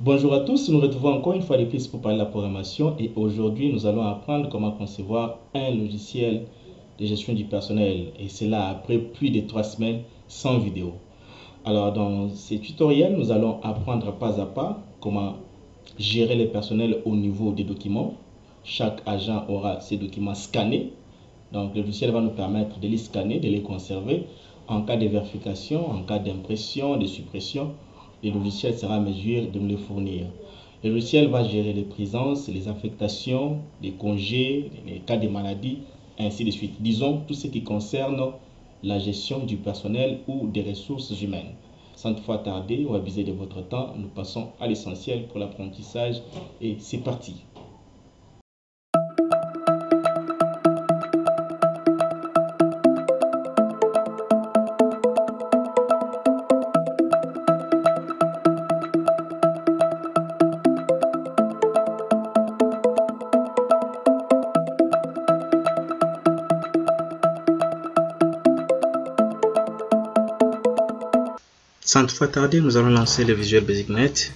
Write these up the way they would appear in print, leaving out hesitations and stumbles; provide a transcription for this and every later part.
Bonjour à tous, nous nous retrouvons encore une fois de plus pour parler de la programmation et aujourd'hui nous allons apprendre comment concevoir un logiciel de gestion du personnel et cela après plus de 3 semaines sans vidéo. Alors dans ces tutoriels nous allons apprendre pas à pas comment gérer le personnel au niveau des documents. Chaque agent aura ses documents scannés, donc le logiciel va nous permettre de les scanner, de les conserver. En cas de vérification, en cas d'impression, de suppression, le logiciel sera à mesure de nous les fournir. Le logiciel va gérer les présences, les affectations, les congés, les cas de maladie, ainsi de suite. Disons tout ce qui concerne la gestion du personnel ou des ressources humaines. Sans toutefois tarder ou abuser de votre temps, nous passons à l'essentiel pour l'apprentissage et c'est parti. Sans toutefois tarder, nous allons lancer le Visual Basic Net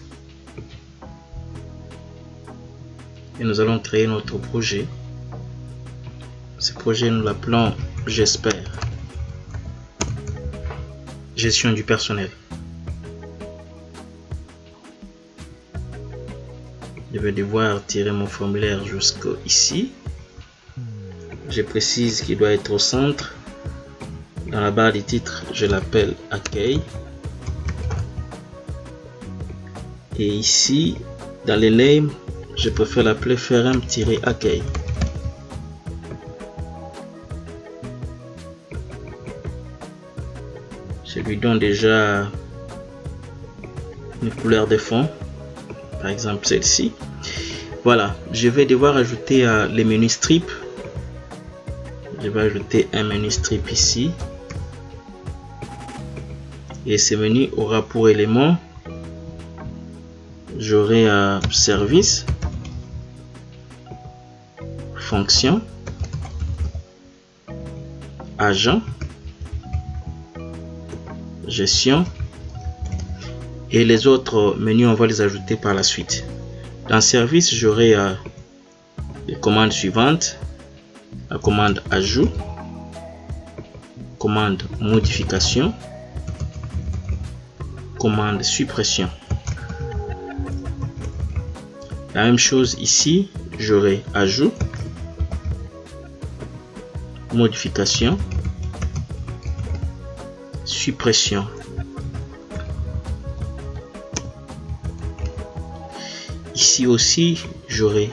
et nous allons créer notre projet. Ce projet, nous l'appelons, j'espère, gestion du personnel. Je vais devoir tirer mon formulaire jusqu'ici. Je précise qu'il doit être au centre. Dans la barre des titres, je l'appelle accueil. Et ici, dans les names, je préfère l'appeler ferm-accueil. Je lui donne déjà une couleur de fond, par exemple celle-ci. Voilà, je vais devoir ajouter les menus strip. Je vais ajouter un menu strip ici. Et ce menu aura pour élément, j'aurai service, fonction, agent, gestion et les autres menus on va les ajouter par la suite. Dans service, j'aurai les commandes suivantes: la commande ajout, commande modification, commande suppression. La même chose ici, j'aurai ajout, modification, suppression. Ici aussi, j'aurai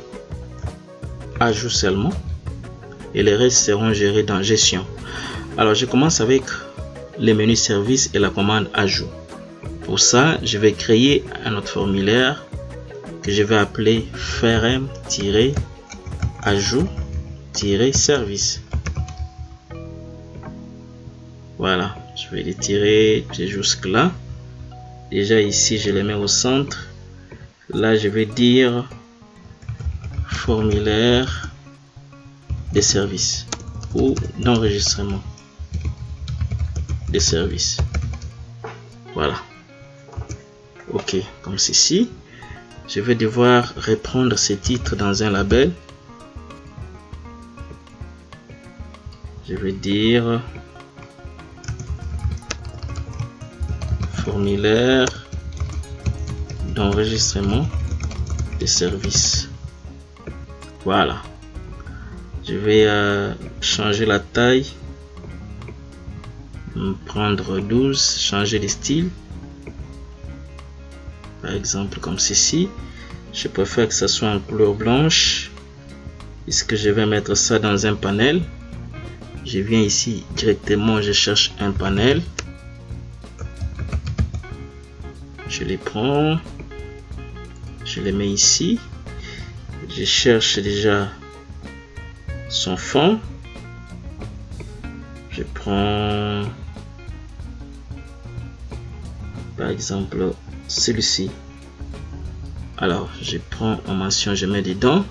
ajout seulement et les restes seront gérés dans gestion. Alors, je commence avec les menus service et la commande ajout. Pour ça, je vais créer un autre formulaire que je vais appeler ferm-ajout-service. Voilà, je vais les tirer jusque là. Déjà ici, je les mets au centre. Là, je vais dire formulaire de service ou d'enregistrement des services. Voilà. Ok, comme ceci. Je vais devoir reprendre ces titres dans un label. Je vais dire formulaire d'enregistrement des services. Voilà. Je vais changer la taille, prendre 12, changer les styles. Par exemple comme ceci. Je préfère que ça soit en couleur blanche puisque je vais mettre ça dans un panel. Je viens ici directement, je cherche un panel, je les prends, je les mets ici, je cherche déjà son fond, je prends par exemple celui-ci. Alors je prends en mention, je mets dedans,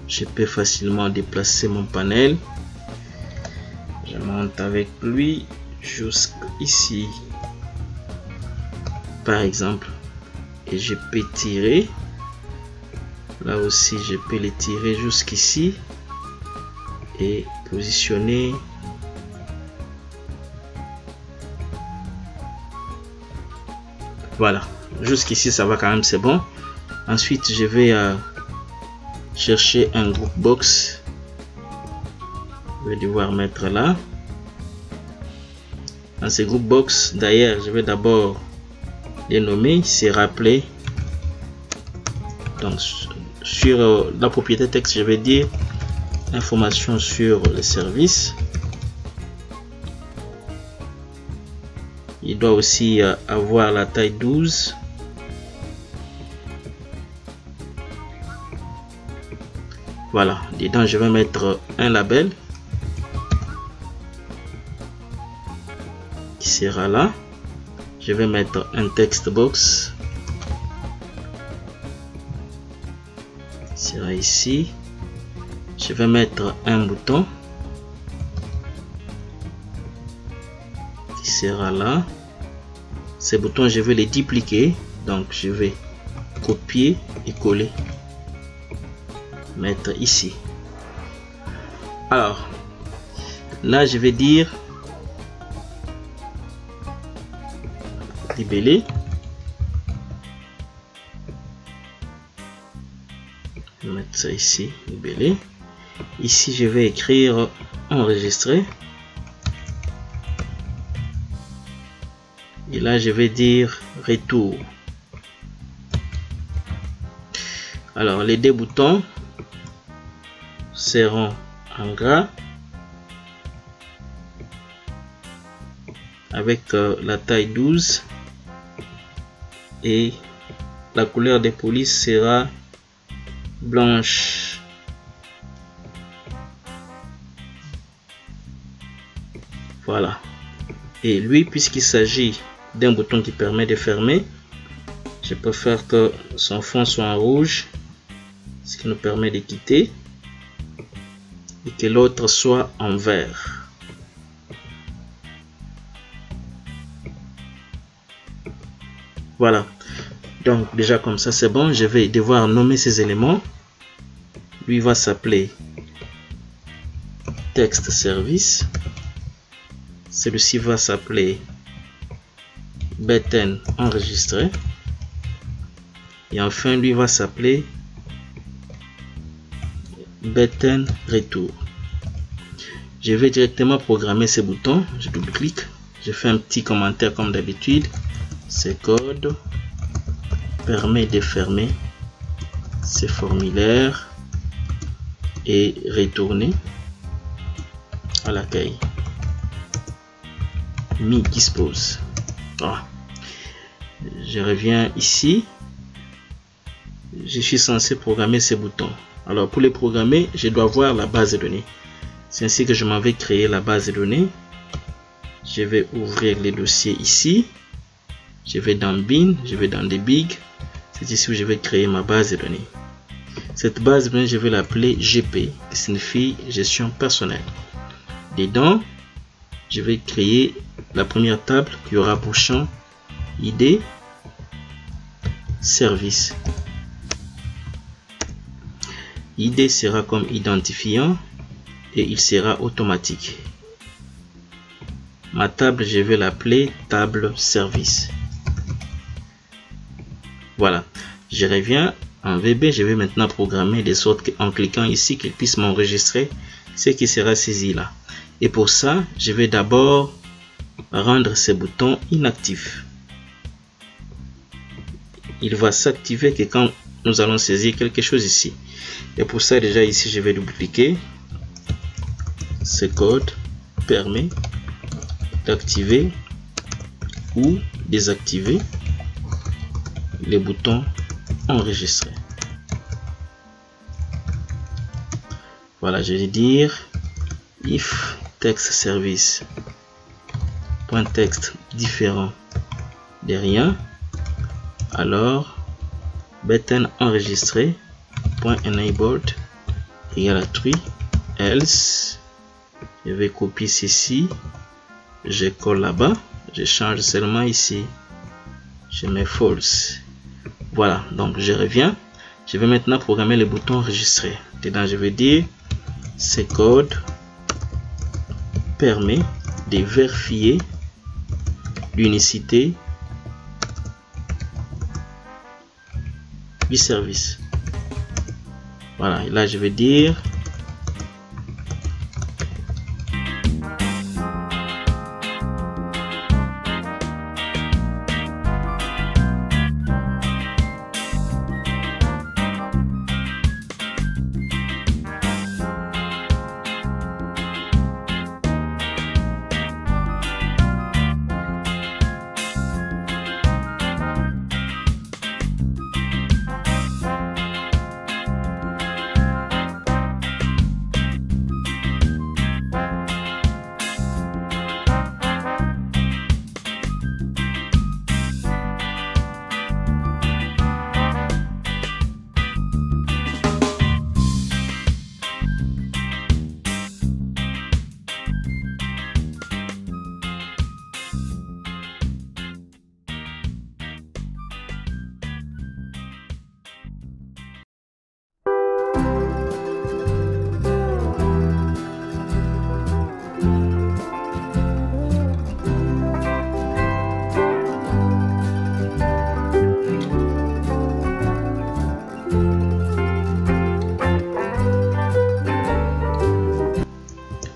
je peux facilement déplacer mon panel, je monte avec lui jusqu'ici par exemple, et je peux tirer. Là aussi je peux les tirer jusqu'ici et positionner. Voilà, jusqu'ici ça va quand même, c'est bon. Ensuite je vais chercher un group box. Je vais devoir mettre là. Dans ces group box, d'ailleurs, je vais d'abord les nommer, c'est rappeler. Donc sur la propriété texte, je vais dire information sur le service. Il doit aussi avoir la taille 12. Voilà, dedans je vais mettre un label qui sera là. Je vais mettre un text box qui sera ici. Je vais mettre un bouton qui sera là. Ces boutons je vais les dupliquer, donc je vais copier et coller, mettre ici. Alors là je vais dire libeller. Je vais mettre ça ici, libeller. Ici je vais écrire enregistrer. Et là je vais dire retour. Alors les deux boutons seront en gras avec la taille 12 et la couleur des polices sera blanche. Voilà. Et lui, puisqu'il s'agit d'un bouton qui permet de fermer, je préfère que son fond soit en rouge, ce qui nous permet de quitter, et que l'autre soit en vert. Voilà. Donc déjà comme ça c'est bon. Je vais devoir nommer ces éléments. Lui va s'appeler text service. Celui-ci va s'appeler button enregistré. Et enfin lui va s'appeler button retour. Je vais directement programmer ces boutons. Je double-clique. Je fais un petit commentaire comme d'habitude. Ce code permet de fermer ces formulaires et retourner à l'accueil. Mi dispose. Voilà. Je reviens ici. Je suis censé programmer ces boutons. Alors pour les programmer, je dois voir la base de données. C'est ainsi que je m'en vais créer la base de données. Je vais ouvrir les dossiers ici. Je vais dans bin, je vais dans debug. C'est ici où je vais créer ma base de données. Cette base de données, je vais l'appeler GP, qui signifie gestion personnelle. Dedans, je vais créer la première table qui aura pour champ ID service. ID sera comme identifiant et il sera automatique. Ma table, je vais l'appeler table service. Voilà, je reviens en VB. Je vais maintenant programmer de sorte qu'en cliquant ici, qu'il puisse m'enregistrer ce qui sera saisi là. Et pour ça, je vais d'abord rendre ces boutons inactifs. Il va s'activer que quand nous allons saisir quelque chose ici. Et pour ça, déjà ici, je vais dupliquer. Ce code permet d'activer ou désactiver les boutons enregistrés. Voilà, je vais dire if text service point texte différent de rien, alors button enregistré point enabled égale à true, else je vais copier ceci, je colle là-bas, je change seulement ici, je mets false. Voilà, donc je reviens. Je vais maintenant programmer le bouton enregistrer. Dedans, je vais dire ce code permet de vérifier l'unicité du service. Voilà, et là je vais dire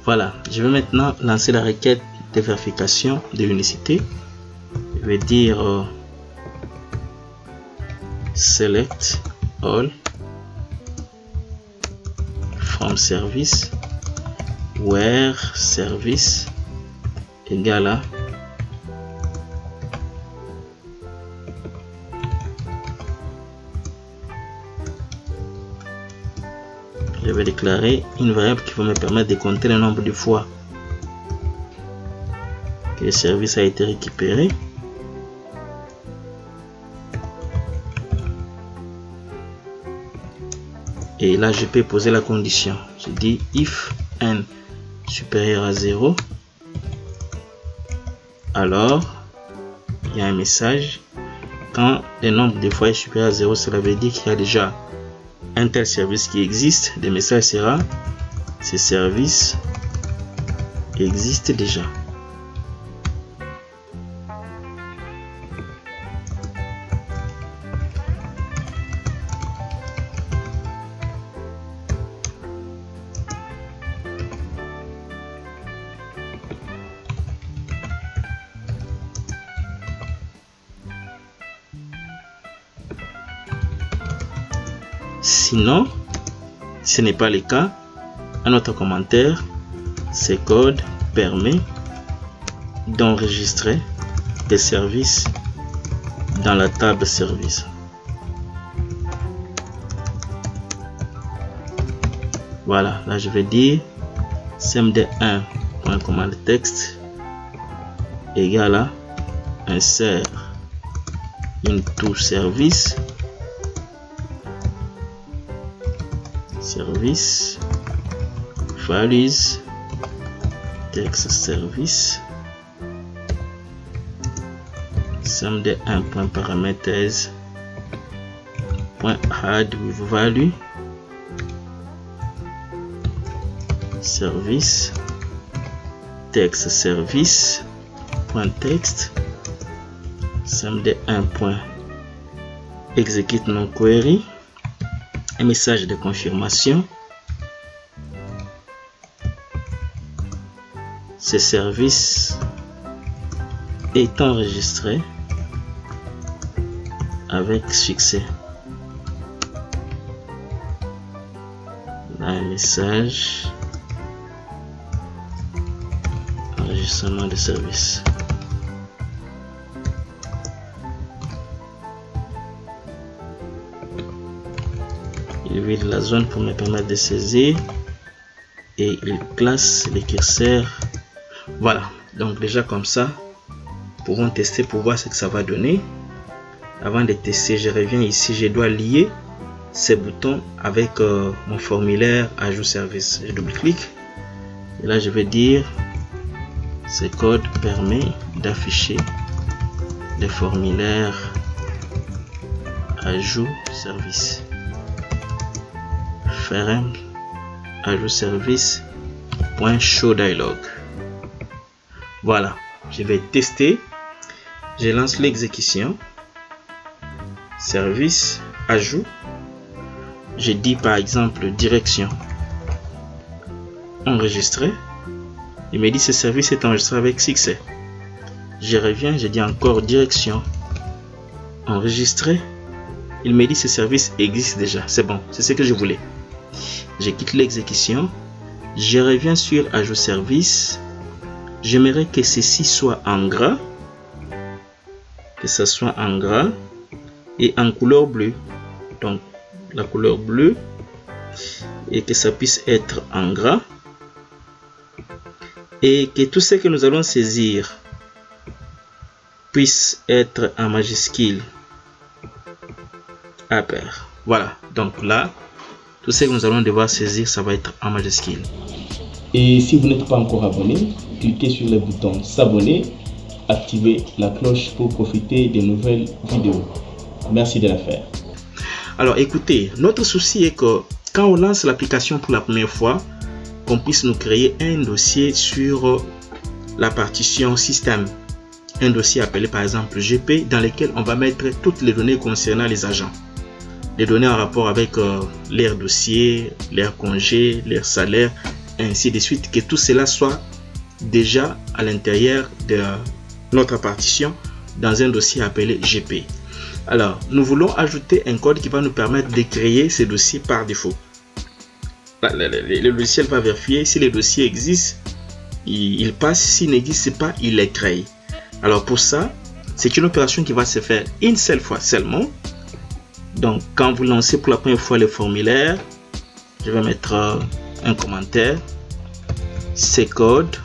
voilà, je vais maintenant lancer la requête de vérification de l'unicité. Je vais dire select all from service where service égale à je vais déclarer une variable qui va me permettre de compter le nombre de fois que le service a été récupéré. Et là, je peux poser la condition. Je dis if n supérieur à 0, alors il y a un message. Quand le nombre de fois est supérieur à 0, cela veut dire qu'il y a déjà un tel service qui existe. Le message sera ce service existe déjà. Sinon, ce n'est pas le cas, un autre commentaire, ce code permet d'enregistrer des services dans la table service. Voilà, là je vais dire cmd1.commande texte égale à insert into service values text service cmd1.parameters .add with value service text service .text cmd1.execute non query, un message de confirmation. Ce service est enregistré avec succès. Là, un message enregistrement de service. Il vide la zone pour me permettre de saisir et il place les curseurs. Voilà, donc déjà comme ça, nous pouvons tester pour voir ce que ça va donner. Avant de tester, je reviens ici, je dois lier ces boutons avec mon formulaire ajout service. Je double-clique et là je vais dire ce code permet d'afficher des formulaires ajout service. Faire un ajout service .show dialog. Voilà, je vais tester. Je lance l'exécution. Service, ajout. Je dis par exemple direction. Enregistrer. Il me dit ce service est enregistré avec succès. Je reviens, je dis encore direction. Enregistrer. Il me dit ce service existe déjà. C'est bon, c'est ce que je voulais. Je quitte l'exécution. Je reviens sur ajout service. J'aimerais que ceci soit en gras. Que ça soit en gras. Et en couleur bleue. Donc la couleur bleue. Et que ça puisse être en gras. Et que tout ce que nous allons saisir puisse être en majuscule à pair. Voilà, donc là, tout ce que nous allons devoir saisir, ça va être en majuscule. Et si vous n'êtes pas encore abonné, cliquez sur le bouton s'abonner, activez la cloche pour profiter des nouvelles vidéos. Merci de la faire. Alors écoutez, notre souci est que quand on lance l'application pour la première fois, qu'on puisse nous créer un dossier sur la partition système. Un dossier appelé par exemple GP dans lequel on va mettre toutes les données concernant les agents. Les données en rapport avec leur dossier, leur congé, leur salaire, ainsi de suite. Que tout cela soit déjà à l'intérieur de notre partition dans un dossier appelé GP. Alors, nous voulons ajouter un code qui va nous permettre de créer ces dossiers par défaut. Le logiciel va vérifier si les dossiers existent, il passe. S'il n'existe pas, il les crée. Alors pour ça, c'est une opération qui va se faire une seule fois seulement. Donc quand vous lancez pour la première fois le formulaire, je vais mettre un commentaire. Ce code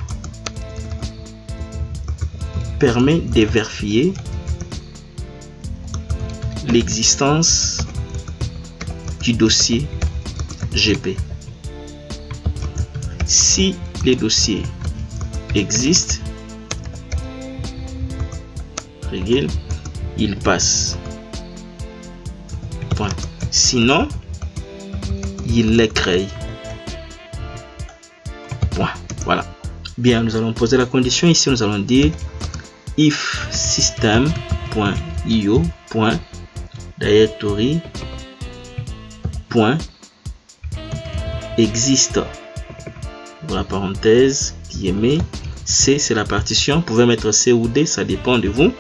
permet de vérifier l'existence du dossier GP. Si les dossiers existent, il passe. Point. Sinon, il les crée. Point. Voilà. Bien, nous allons poser la condition ici. Nous allons dire if system.io.directory.existe. Voilà, parenthèse, guillemets. C, c'est la partition. Vous pouvez mettre C ou D, ça dépend de vous.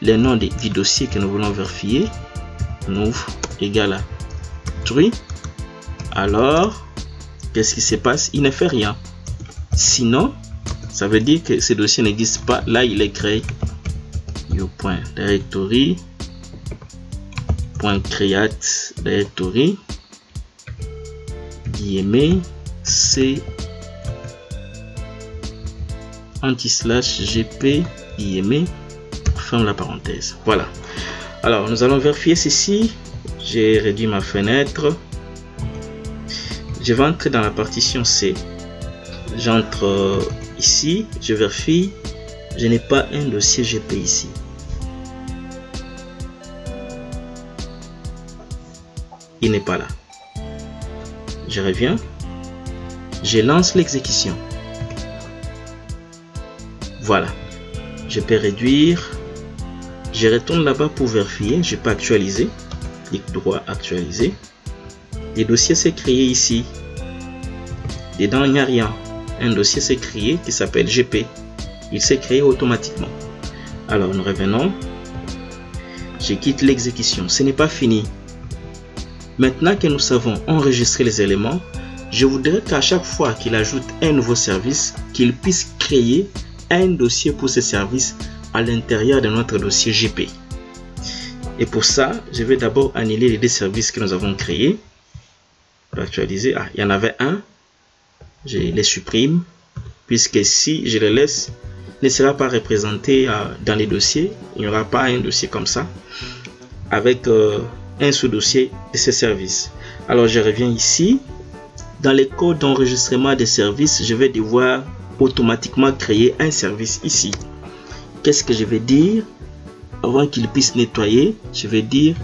Les noms du dossier que nous voulons vérifier. Move égale à true. Alors, qu'est-ce qui se passe? Il ne fait rien. Sinon, ça veut dire que ce dossier n'existe pas. Là, il est créé. Io.directory.create directory guillemets C anti/gp guillemets ferme la parenthèse. Voilà. Alors nous allons vérifier ceci. J'ai réduit ma fenêtre. Je vais entrer dans la partition C. J'entre ici. Je vérifie. Je n'ai pas un dossier GP ici. Il n'est pas là. Je reviens. Je lance l'exécution. Voilà. Je peux réduire. Je retourne là-bas pour vérifier. Je peux actualiser. Clic droit, actualiser. Les dossiers s'est créé ici. Dedans, il n'y a rien. Un dossier s'est créé qui s'appelle GP. Il s'est créé automatiquement. Alors, nous revenons. Je quitte l'exécution. Ce n'est pas fini. Maintenant que nous savons enregistrer les éléments, je voudrais qu'à chaque fois qu'il ajoute un nouveau service, qu'il puisse créer un dossier pour ce service à l'intérieur de notre dossier GP. Et pour ça, je vais d'abord annuler les deux services que nous avons créés. Pour actualiser, il y en avait un. Je les supprime, puisque si je les laisse, il ne sera pas représenté dans les dossiers. Il n'y aura pas un dossier comme ça, avec un sous-dossier de ce service. Alors je reviens ici. Dans les codes d'enregistrement des services, je vais devoir automatiquement créer un service ici. Qu'est-ce que je vais dire? Avant qu'il puisse nettoyer, je vais dire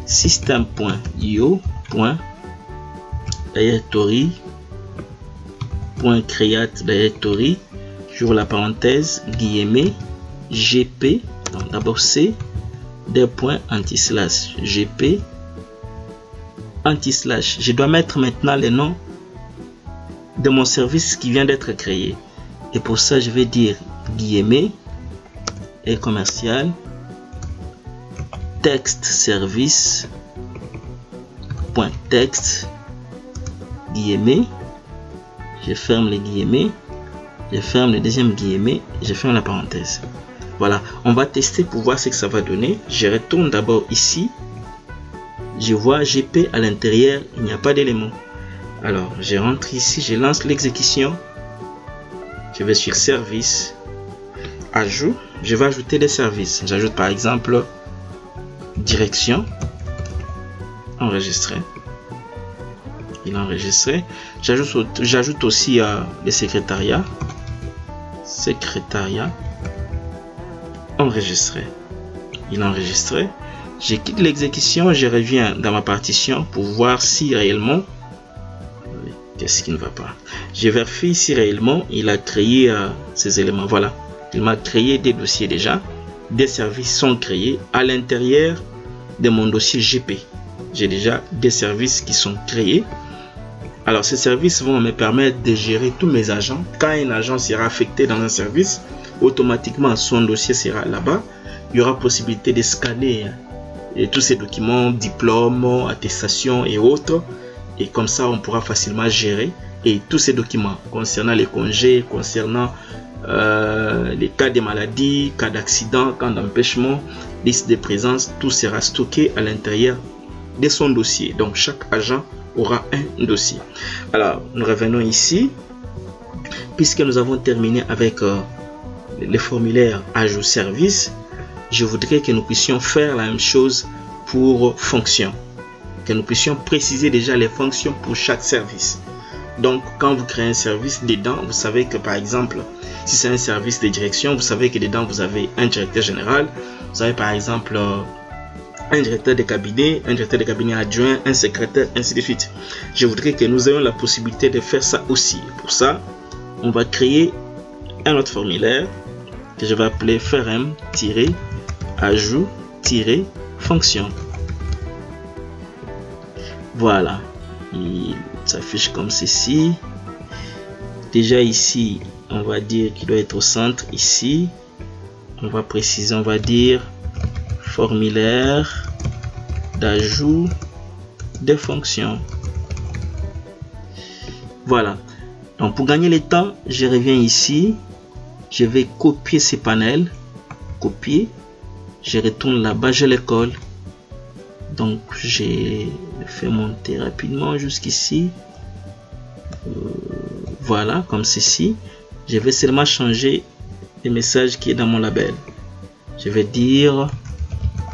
system.io.directory.create directory, j'ouvre la parenthèse, guillemets, gp, donc d'abord c, des points anti-slash, gp, anti-slash. Je dois mettre maintenant les noms de mon service qui vient d'être créé. Et pour ça, je vais dire guillemets et commercial, texte service, point texte, guillemets, je ferme les guillemets, je ferme le deuxième guillemet, je ferme la parenthèse. Voilà, on va tester pour voir ce que ça va donner. Je retourne d'abord ici, je vois GP à l'intérieur, il n'y a pas d'élément. Alors, je rentre ici, je lance l'exécution, je vais sur service, ajout, je vais ajouter des services. J'ajoute par exemple direction, enregistré. Il est enregistré. J'ajoute aussi le secrétariat, enregistré. Il est enregistré. Je quitte l'exécution, je reviens dans ma partition pour voir si réellement, qu'est-ce qui ne va pas. Je vérifie si réellement il a créé ces éléments. Voilà, il m'a créé des dossiers déjà. Des services sont créés à l'intérieur de mon dossier GP. J'ai déjà des services qui sont créés. Alors ces services vont me permettre de gérer tous mes agents. Quand un agent sera affecté dans un service, automatiquement son dossier sera là-bas. Il y aura possibilité de scanner tous ces documents, diplômes, attestations et autres. Et comme ça, on pourra facilement gérer. Et tous ces documents concernant les congés, concernant les cas de maladie, cas d'accident, cas d'empêchement, liste de présence, tout sera stocké à l'intérieur de son dossier. Donc chaque agent aura un dossier. Alors nous revenons ici, puisque nous avons terminé avec les formulaires ajout service. Je voudrais que nous puissions faire la même chose pour fonction, que nous puissions préciser déjà les fonctions pour chaque service. Donc quand vous créez un service, dedans vous savez que par exemple si c'est un service de direction, vous savez que dedans vous avez un directeur général, vous avez par exemple un directeur de cabinet adjoint, un secrétaire, ainsi de suite. Je voudrais que nous ayons la possibilité de faire ça aussi. Pour ça, on va créer un autre formulaire que je vais appeler frm-ajout-fonction. Voilà, il s'affiche comme ceci. Déjà ici, on va dire qu'il doit être au centre. Ici, on va préciser, on va dire formulaire d'ajout de fonctions. Voilà, donc pour gagner le temps, je reviens ici, je vais copier ces panels, copier, je retourne là-bas, je les colle. Donc j'ai fait monter rapidement jusqu'ici. Voilà, comme ceci. Je vais seulement changer le message qui est dans mon label. Je vais dire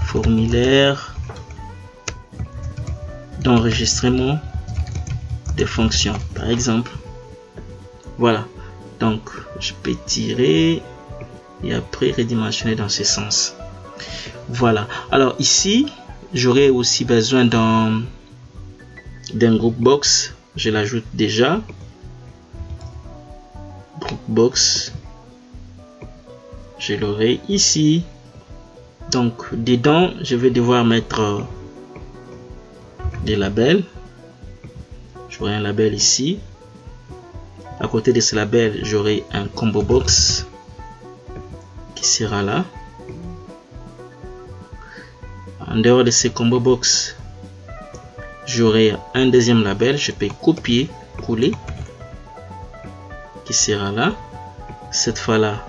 formulaire d'enregistrement des fonctions, par exemple. Voilà, donc je peux tirer et après redimensionner dans ce sens. Voilà, alors ici j'aurai aussi besoin d'un group box. Je l'ajoute déjà, group box, je l'aurai ici. Donc dedans je vais devoir mettre des labels. J'aurai un label ici. À côté de ce label, j'aurai un combo box qui sera là. En dehors de ces combo box, j'aurai un deuxième label. Je peux copier, coller, qui sera là. Cette fois là,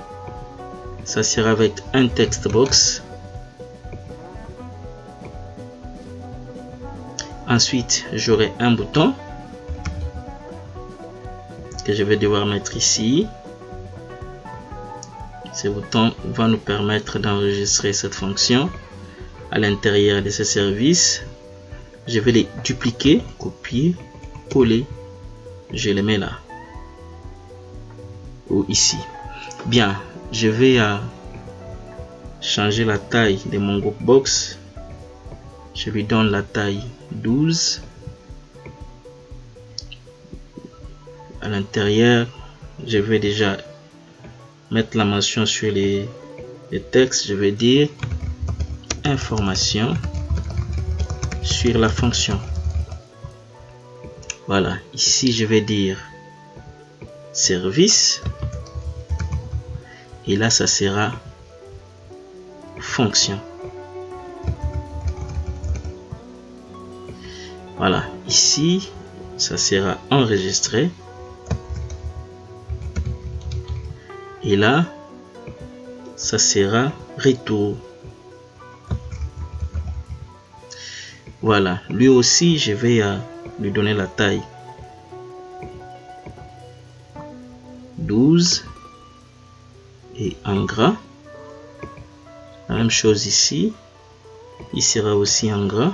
ça sera avec un text box. Ensuite, j'aurai un bouton que je vais devoir mettre ici. Ce bouton va nous permettre d'enregistrer cette fonction à l'intérieur de ce service. Je vais les dupliquer, copier, coller. Je les mets là ou ici. Bien, je vais changer la taille de mon group box. Je lui donne la taille 12. À l'intérieur, je vais déjà mettre la mention sur les textes. Je vais dire information sur la fonction. Voilà, ici je vais dire service et là ça sera fonction. Voilà, ici ça sera enregistré et là ça sera retour. Voilà, lui aussi je vais lui donner la taille 12 et en gras. La même chose ici, il sera aussi en gras.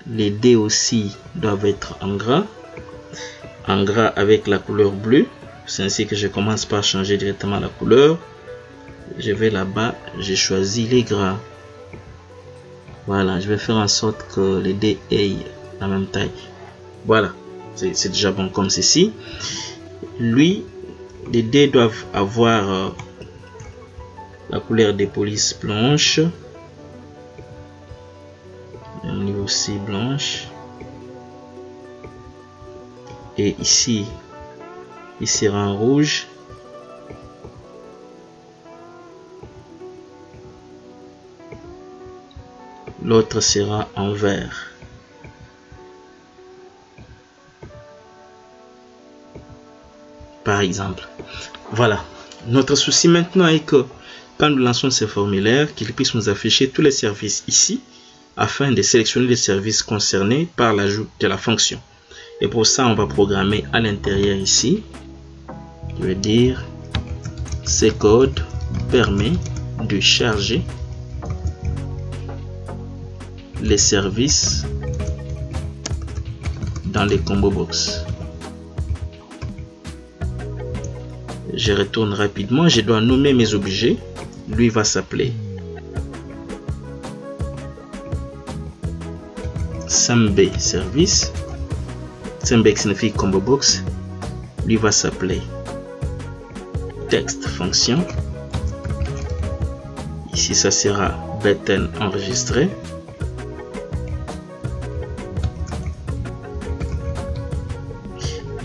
Les dés aussi doivent être en gras avec la couleur bleue. C'est ainsi que je commence par changer directement la couleur. Je vais là-bas, j'ai choisi les gras. Voilà, je vais faire en sorte que les dés aient la même taille. Voilà, c'est déjà bon comme ceci. Lui, les dés doivent avoir la couleur des polices blanche. Au niveau aussi blanche. Et ici, il sera en rouge. L'autre sera en vert. Par exemple. Voilà. Notre souci maintenant est que quand nous lançons ces formulaires, qu'il puisse nous afficher tous les services ici afin de sélectionner les services concernés par l'ajout de la fonction. Et pour ça, on va programmer à l'intérieur ici. Je vais dire ce code permet de charger les services dans les combo box. Je retourne rapidement, je dois nommer mes objets. Lui va s'appeler SAMB service. SAMB signifie combo box. Lui va s'appeler text fonction. Ici ça sera button enregistré.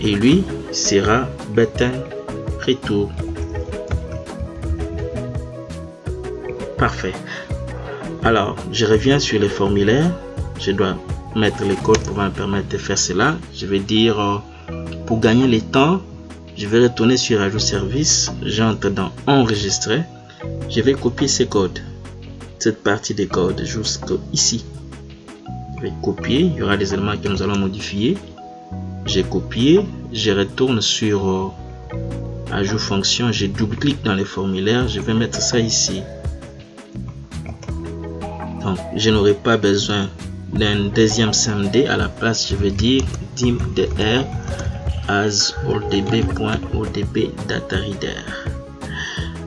Et lui sera button retour. Parfait. Alors, je reviens sur les formulaires. Je dois mettre les codes pour me permettre de faire cela. Je vais dire, pour gagner le temps, je vais retourner sur ajout service. J'entre dans enregistrer. Je vais copier ces codes. Cette partie des codes jusqu'ici. Je vais copier. Il y aura des éléments que nous allons modifier. J'ai copié. Je retourne sur ajout fonction. Je double-clique dans les formulaires. Je vais mettre ça ici. Donc, je n'aurai pas besoin d'un deuxième SAMD. À la place, je vais dire dim.dr as oldb.odb data reader.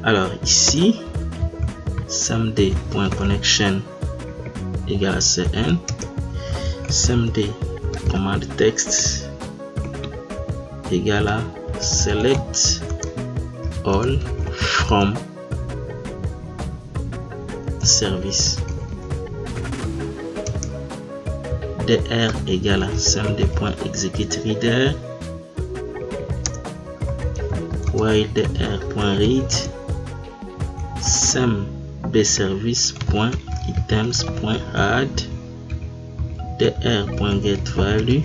Alors ici, samd.connection égale à cn, samd commande texte égale à select all from service. dr égale à samd.execute-reader while dr.read sambservice.items.add dr.getValue.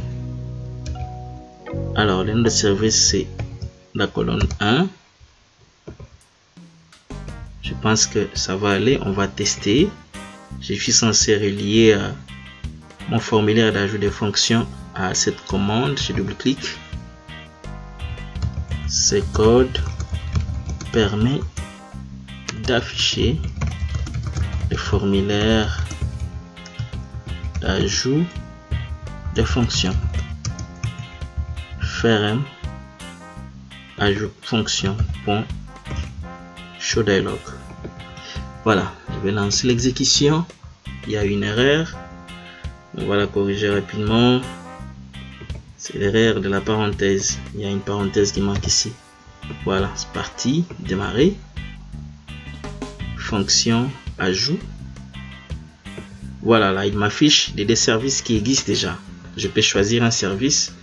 Alors le nom de service c'est la colonne 1. Je pense que ça va aller, on va tester. Je suis censé relier mon formulaire d'ajout des fonctions à cette commande. Je double-clique. Ce code permet d'afficher le formulaire d'ajout des fonctions. Frm ajout fonction .show dialog. Voilà, je vais lancer l'exécution. Il y a une erreur. On va la corriger rapidement. C'est l'erreur de la parenthèse. Il y a une parenthèse qui manque ici. Voilà, c'est parti. Démarrer. Fonction ajout. Voilà, là il m'affiche des services qui existent déjà. Je peux choisir un service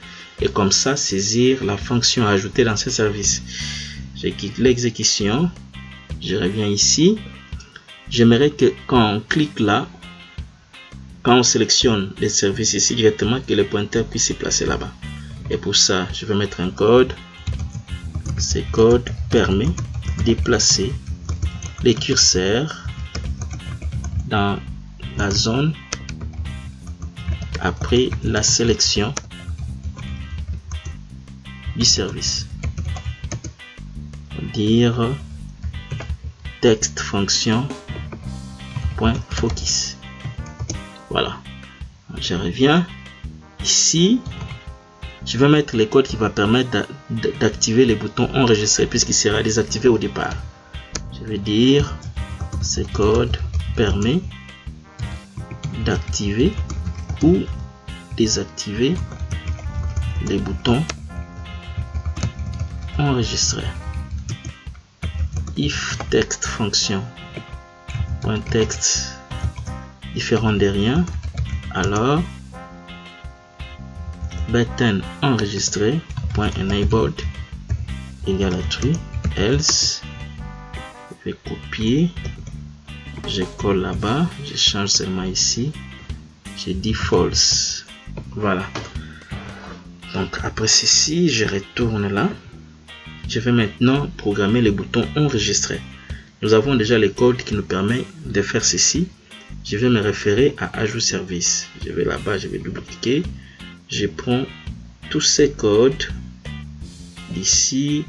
et comme ça saisir la fonction ajoutée dans ce service. Je quitte l'exécution. Je reviens ici. J'aimerais que quand on clique là, quand on sélectionne les services ici directement, que le pointeur puisse se placer là-bas. Et pour ça, je vais mettre un code. Ce code permet de déplacer les curseurs dans la zone après la sélection du service. Dire texte fonction point focus. Voilà, je reviens ici. Je vais mettre les codes qui va permettre d'activer les boutons enregistrés puisqu'il sera désactivé au départ. Je vais dire ce code permet d'activer ou désactiver les boutons enregistrés. If text fonction point texte différent de rien, alors button enregistré point enabled égale à true, else je vais copier, je colle là-bas, je change seulement ici, j'ai dit false. Voilà, donc après ceci je retourne là. Je vais maintenant programmer les boutons enregistrés. Nous avons déjà les codes qui nous permettent de faire ceci. Je vais me référer à ajout service. Je vais là-bas, je vais double-cliquer. Je prends tous ces codes d'ici.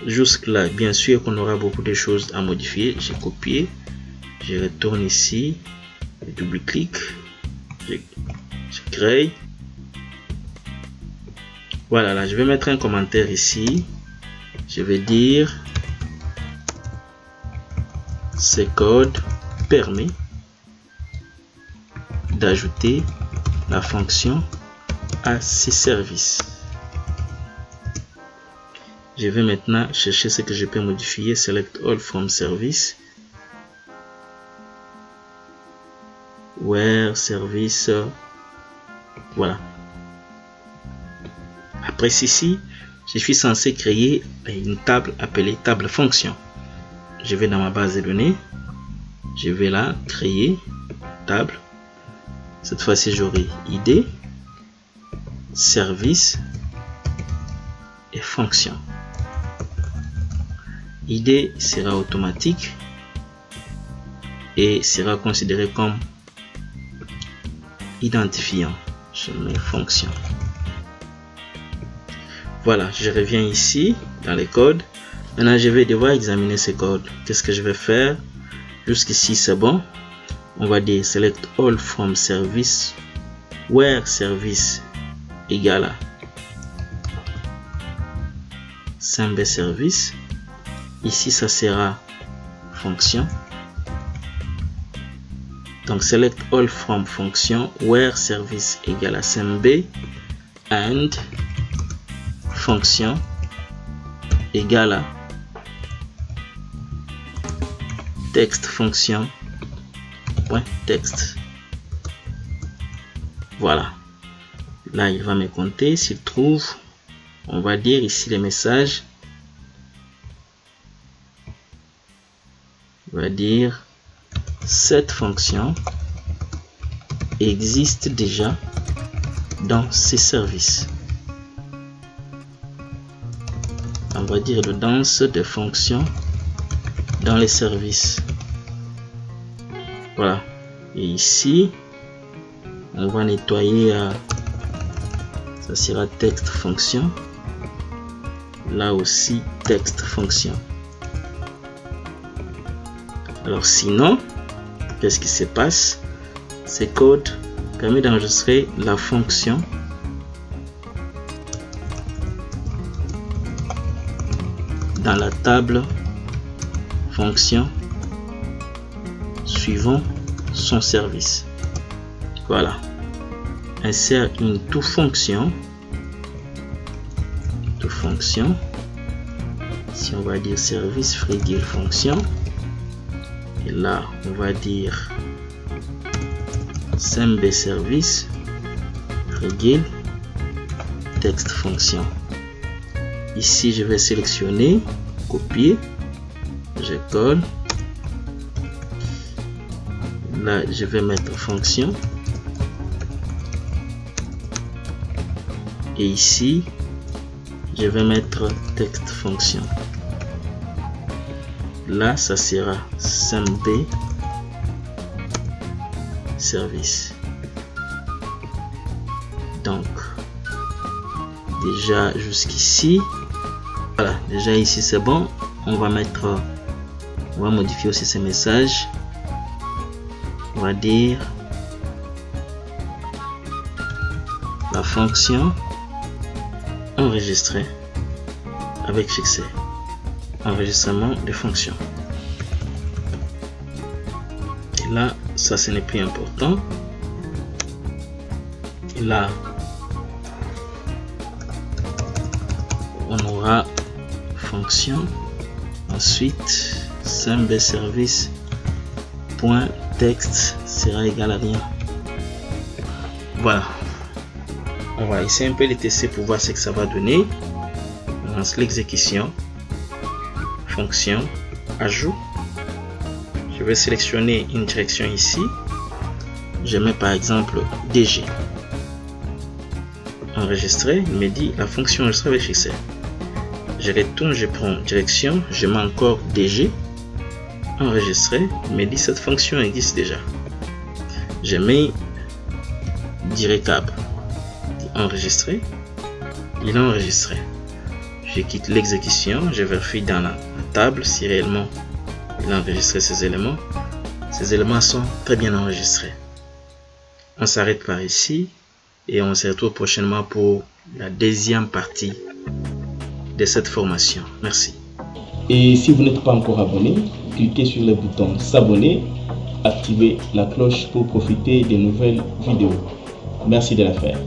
Jusque là, bien sûr qu'on aura beaucoup de choses à modifier. J'ai copié. Je retourne ici. Je double-clique. Je crée. Voilà, là, je vais mettre un commentaire ici. Je vais dire ce code permet d'ajouter la fonction à ces services. Je vais maintenant chercher ce que je peux modifier. Select all from service. Where service. Voilà. Après ceci, je suis censé créer une table appelée table fonction. Je vais dans ma base de données. Je vais là créer table. Cette fois-ci, j'aurai ID, service et fonction. ID sera automatique et sera considéré comme identifiant. Je mets fonction. Voilà, je reviens ici dans les codes. Maintenant, je vais devoir examiner ces codes. Qu'est-ce que je vais faire? Jusqu'ici, c'est bon. On va dire select all from service where service égale à SMB service. Ici, ça sera fonction. Donc, select all from fonction where service égale à SMB and fonction égale à texte fonction point texte. Voilà, là il va me compter s'il trouve. On va dire ici les messages. On va dire cette fonction existe déjà dans ces services. On va dire redondance de fonctions dans les services. Voilà. Et ici, on va nettoyer. Ça sera texte fonction. Là aussi, texte fonction. Alors sinon, qu'est-ce qui se passe? Ce code permet d'enregistrer la fonction dans la table table fonction suivant son service. Voilà. Insère une fonction. Si on va dire service frigile fonction. Et là, on va dire SMB service frigile texte fonction. Ici, je vais sélectionner, copier, je colle. Là, je vais mettre fonction. Et ici, je vais mettre texte fonction. Là, ça sera SMB service. Donc, déjà jusqu'ici, voilà, déjà ici c'est bon. On va modifier aussi ces messages. On va dire la fonction enregistrée avec succès. Enregistrement de fonction. Et là, ça ce n'est plus important. Et là, on aura fonction. Ensuite, SMB service point texte sera égal à rien. Voilà. On va essayer un peu les tester pour voir ce que ça va donner. On lance l'exécution. Fonction ajout. Je vais sélectionner une direction ici. Je mets par exemple DG. Enregistrer, il me dit la fonction enregistrée avec succès. Je retourne, je prends direction, je mets encore DG. Enregistrer, il me dit cette fonction existe déjà. Je mets directable. Enregistrer, il est enregistré. Je quitte l'exécution, je vérifie dans la table si réellement il a enregistré ces éléments. Ces éléments sont très bien enregistrés. On s'arrête par ici et on se retrouve prochainement pour la deuxième partie de cette formation. Merci. Et si vous n'êtes pas encore abonné, cliquez sur le bouton s'abonner, activez la cloche pour profiter des nouvelles vidéos. Merci de la faire.